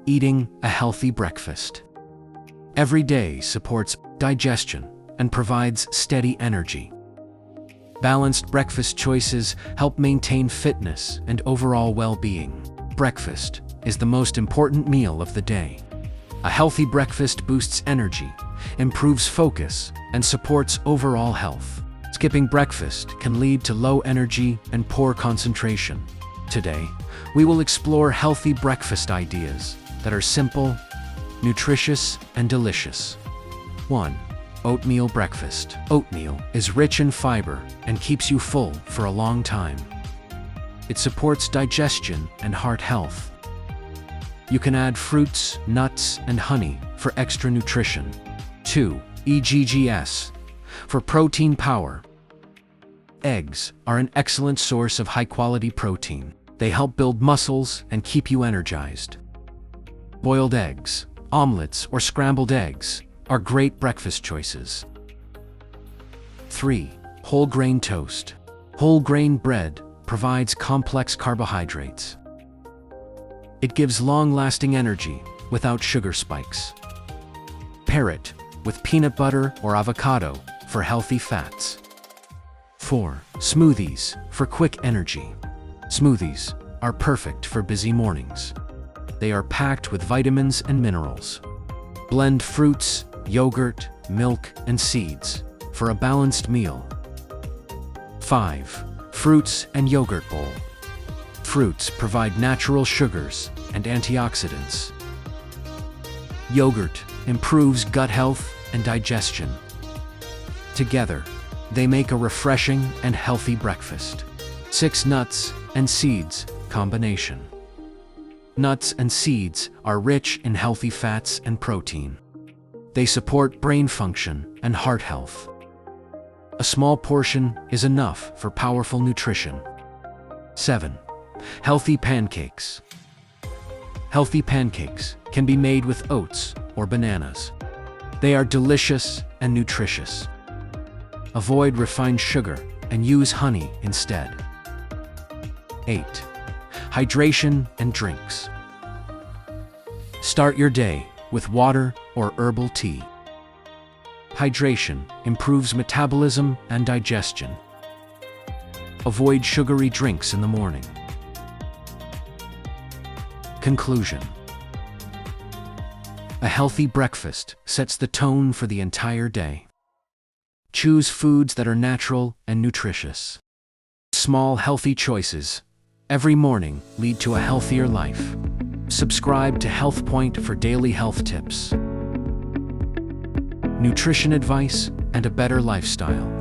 eating a healthy breakfast. Every day supports digestion and provides steady energy. Balanced breakfast choices help maintain fitness and overall well-being. Breakfast is the most important meal of the day. A healthy breakfast boosts energy, improves focus, and supports overall health. Skipping breakfast can lead to low energy and poor concentration. Today, we will explore healthy breakfast ideas that are simple, nutritious, and delicious. 1. Oatmeal breakfast. Oatmeal is rich in fiber and keeps you full for a long time. It supports digestion and heart health. You can add fruits, nuts, and honey for extra nutrition. 2. Eggs for protein power. Eggs are an excellent source of high-quality protein. They help build muscles and keep you energized. Boiled eggs, omelets, or scrambled eggs are great breakfast choices. 3. Whole grain toast. Whole grain bread provides complex carbohydrates. It gives long-lasting energy without sugar spikes. Pair it with peanut butter or avocado for healthy fats. 4. Smoothies for quick energy. Smoothies are perfect for busy mornings. They are packed with vitamins and minerals. Blend fruits, yogurt, milk, and seeds for a balanced meal. 5. Fruits and yogurt bowl. Fruits provide natural sugars and antioxidants. Yogurt improves gut health and digestion. Together, they make a refreshing and healthy breakfast. 6. Nuts and seeds combination. Nuts and seeds are rich in healthy fats and protein. They support brain function and heart health. A small portion is enough for powerful nutrition. 7. Healthy pancakes. Healthy pancakes can be made with oats or bananas. They are delicious and nutritious. Avoid refined sugar and use honey instead. 8. Hydration and drinks. Start your day with water or herbal tea. Hydration improves metabolism and digestion. Avoid sugary drinks in the morning. Conclusion. A healthy breakfast sets the tone for the entire day. Choose foods that are natural and nutritious. Small, healthy choices every morning lead to a healthier life. Subscribe to Health Point for daily health tips, nutrition advice, and a better lifestyle.